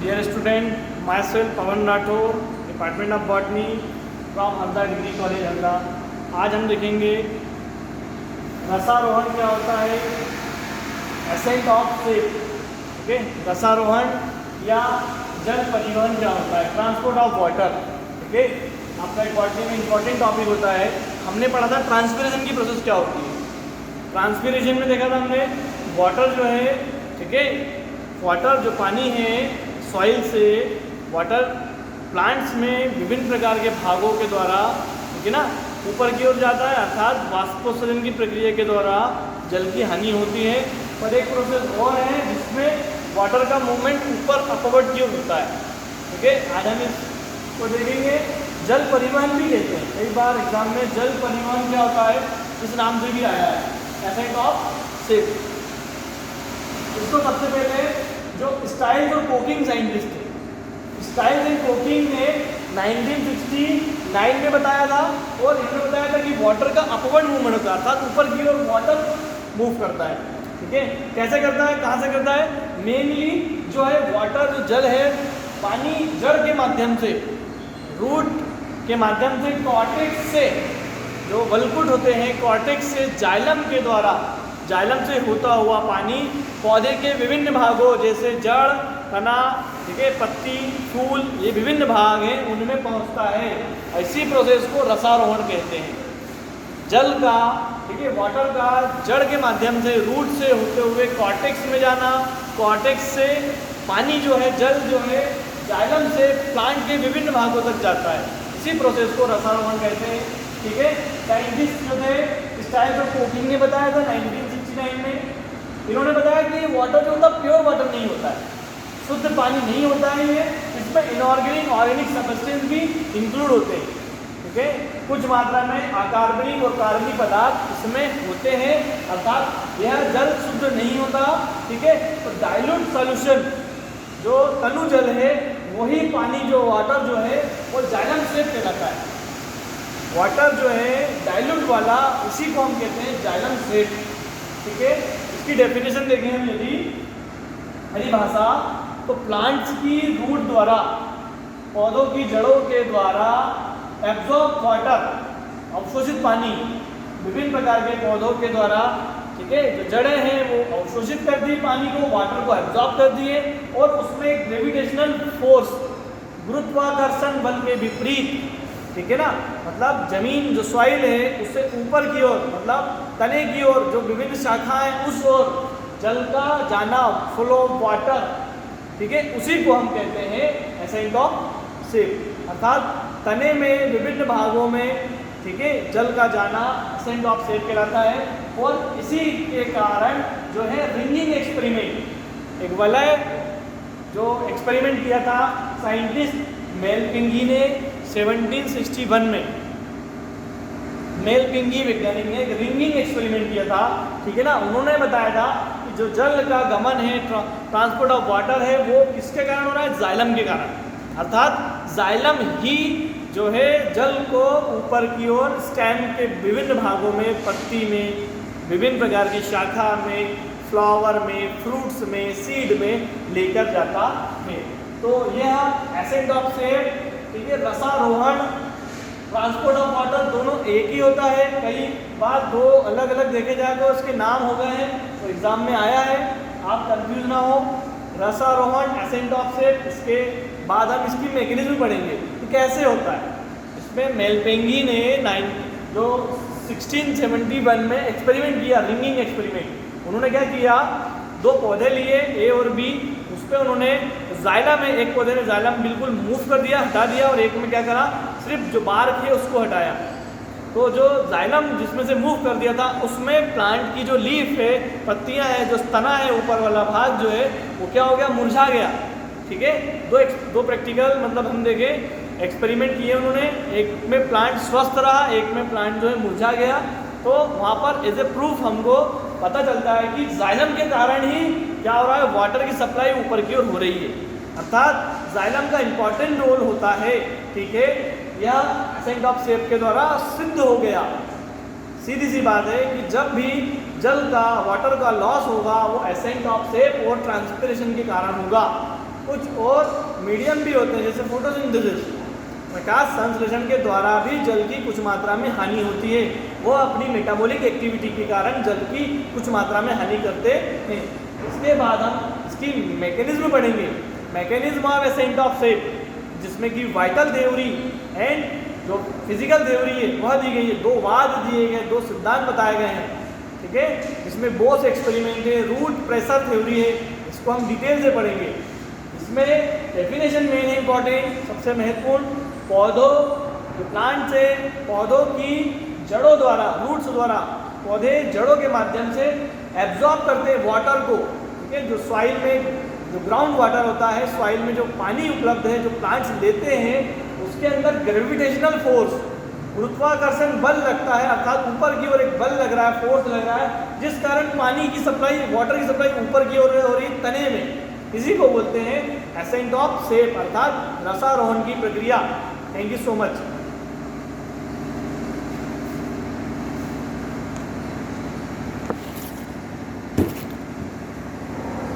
Dear student, myself Pawan Rathore, Department of Botany from Halda Degree College Halda। आज हम देखेंगे रसारोहण क्या होता है, एसेंट ऑफ शेप। ओके, रसारोहण या जल परिवहन क्या होता है, ट्रांसपोर्ट ऑफ वाटर। ओके, आपका एक बॉटनी में इंपॉर्टेंट टॉपिक होता है। हमने पढ़ा था ट्रांसपिरेशन की प्रोसेस क्या होती है। ट्रांसपिरेशन में देखा था हमने वाटर जो है, ठीक है, वाटर जो पानी है सॉइल से, वाटर प्लांट्स में विभिन्न प्रकार के भागों के द्वारा, ठीक है ना, ऊपर की ओर जाता है, अर्थात वाष्पोत्सर्जन की प्रक्रिया के द्वारा जल की हानि होती है। पर एक प्रोसेस और है जिसमें वाटर का मूवमेंट ऊपर अपवर्ड की ओर होता है। ठीक है, आज हम इसको देखेंगे। जल परिवहन भी कहते हैं, कई बार एग्जाम में जल परिवहन क्या होता है इस नाम से भी आया है, एसेंट ऑफ शेप। इसको सबसे पहले जो स्टाइल्स और कोकिंग साइंटिस्ट थे, स्टाइल्स एंड कोकिंग ने 1969 में बताया था, और इन्होंने बताया था कि वाटर का अपवर्ड मूवमेंट होता है, अर्थात ऊपर की ओर वाटर मूव करता है। ठीक है, कैसे करता है, कहाँ से करता है, मेनली जो है वाटर, जो जल है, पानी जड़ के माध्यम से, रूट के माध्यम से, कॉर्टेक्स से, जो वल्कुट होते हैं कॉर्टेक्स से, जाइलम के द्वारा, जाइलम से होता हुआ पानी पौधे के विभिन्न भागों जैसे जड़, तना, ठीक है, पत्ती, फूल, ये विभिन्न भाग हैं, उनमें पहुंचता है। ऐसी प्रोसेस को रसारोहण कहते हैं। जल का, ठीक है, वाटर का जड़ के माध्यम से, रूट से होते हुए कॉर्टेक्स में जाना, कॉर्टेक्स से पानी जो है, जल जो है, जाइलम से प्लांट के विभिन्न भागों तक जाता है। इसी प्रोसेस को रसारोहण कहते हैं। ठीक है, साइंटिस्ट जो थे स्टाइल्स ऑफ कोकिंग ने बताया था 1969 में। इन्होंने बताया कि वाटर जो होता है प्योर वाटर नहीं होता है, शुद्ध पानी नहीं होता है ये, इसमें इनऑर्गेनिक ऑर्गेनिक सब्सटेंस भी इंक्लूड होते हैं। ठीक है, कुछ मात्रा में अकार्बनिक और कार्बनिक पदार्थ इसमें होते हैं, अर्थात यह जल शुद्ध नहीं होता। ठीक है, तो डाइल्यूट सॉल्यूशन जो तनु जल है, वही पानी जो वाटर जो है वो जाइलम शेप कहलाता है। वाटर जो है डाइल्यूट वाला, उसी को हम कहते हैं जाइलम शेप। ठीक है, इसकी डेफिनेशन देखें हम यदि हरी भाषा, तो प्लांट्स की रूट द्वारा, पौधों की जड़ों के द्वारा एब्जॉर्ब वाटर, अवशोषित पानी, विभिन्न प्रकार के पौधों के द्वारा, ठीक है, जो जड़ें हैं वो अवशोषित कर दी पानी को, वाटर को एब्जॉर्ब कर दिए, और उसमें ग्रेविटेशनल फोर्स, गुरुत्वाकर्षण बल के विपरीत, ठीक है ना, मतलब जमीन जो सॉइल है उससे ऊपर की ओर, मतलब तने की ओर जो विभिन्न शाखाएं, उस ओर जल का जाना, फ्लो ऑफ वाटर, ठीक है, उसी को हम कहते हैं एसेंट ऑफ शेप। अर्थात तने में विभिन्न भागों में, ठीक है, जल का जाना एसेंट ऑफ शेप कहलाता है। और इसी के कारण जो है रिंगिंग एक्सपेरिमेंट, एक वलय जो एक्सपेरिमेंट किया था साइंटिस्ट मेलपिंगी ने 1761 में, मेलपिंगी वैज्ञानिक ने एक रिंगिंग एक्सपेरिमेंट किया था। ठीक है ना, उन्होंने बताया था कि जो जल का गमन है, ट्रांसपोर्ट ऑफ वाटर है, वो किसके कारण हो रहा है, जाइलम के कारण। अर्थात जाइलम ही जो है जल को ऊपर की ओर स्टेम के विभिन्न भागों में, पत्ती में, विभिन्न प्रकार की शाखा में, फ्लावर में, फ्रूट्स में, सीड में लेकर जाता है। तो यह एसेंट ऑफ शेप, ठीक है, रसारोहण, ट्रांसपोर्ट ऑफ वाटर दोनों एक ही होता है। कई बार दो अलग अलग देखे जाए तो इसके नाम हो गए हैं, तो एग्जाम में आया है, आप कंफ्यूज ना हो। रसारोहण, एसेंट ऑफ शेप, इसके बाद हम इसकी मैकेनिज्म पढ़ेंगे कि कैसे होता है। इसमें मेलपिंगी ने जो 1671 में एक्सपेरिमेंट किया, रिंगिंग एक्सपेरिमेंट। उन्होंने क्या किया, दो पौधे लिए ए और बी, उस पर उन्होंने जाइलम में, एक पौधे ने जाइलम बिल्कुल मूव कर दिया, हटा दिया, और एक में क्या करा, सिर्फ जो बार्क है उसको हटाया। तो जो जाइलम जिसमें से मूव कर दिया था, उसमें प्लांट की जो लीफ है, पत्तियां हैं, जो तना है, ऊपर वाला भाग जो है वो क्या हो गया, मुरझा गया। ठीक है, दो प्रैक्टिकल मतलब हम देखें एक्सपेरिमेंट किए उन्होंने, एक में प्लांट स्वस्थ रहा, एक में प्लांट जो है मुरझा गया। तो वहाँ पर एज ए प्रूफ हमको पता चलता है कि जाइलम के कारण ही क्या हो रहा है, वाटर की सप्लाई ऊपर की ओर हो रही है, अर्थात जाइलम का इंपॉर्टेंट रोल होता है। ठीक है, यह एसेंट ऑफ शेप के द्वारा सिद्ध हो गया। सीधी सी बात है कि जब भी जल का, वाटर का लॉस होगा वो एसेंट ऑफ शेप और ट्रांसपिरेशन के कारण होगा। कुछ और मीडियम भी होते हैं जैसे फोटोसिंथेसिस, प्रकाश संश्लेषण के द्वारा भी जल की कुछ मात्रा में हानि होती है। वो अपनी मेटाबॉलिक एक्टिविटी के कारण जल की कुछ मात्रा में हानि करते हैं। इसके बाद हम इसकी मैकेनिज्म पढ़ेंगे, मैकेनिज्म ऑफ एसेंट ऑफ सेप, जिसमें कि वाइटल थ्योरी एंड जो फिजिकल थ्योरी है वह दी गई है। दो वाद दिए गए, दो सिद्धांत बताए गए हैं, ठीक है। इसमें बोस एक्सपेरिमेंट है, रूट प्रेशर थ्योरी है, इसको हम डिटेल से पढ़ेंगे। इसमें डेफिनेशन मेन है इंपॉर्टेंट, सबसे महत्वपूर्ण, पौधों जो प्लांट्स है पौधों की जड़ों द्वारा, रूट्स द्वारा, पौधे जड़ों के माध्यम से एब्जॉर्ब करते हैं वाटर को, ठीक है। जो सॉइल में जो ग्राउंड वाटर होता है, सॉइल में जो पानी उपलब्ध है जो प्लांट्स लेते हैं, उसके अंदर ग्रेविटेशनल फोर्स, गुरुत्वाकर्षण बल लगता है, अर्थात ऊपर की ओर एक बल लग रहा है, फोर्स लग रहा है, जिस कारण पानी की सप्लाई, वाटर की सप्लाई ऊपर की ओर हो रही है तने में। इसी को बोलते हैं एसेंट ऑफ सेप, अर्थात रसारोहण की प्रक्रिया। Thank you so much.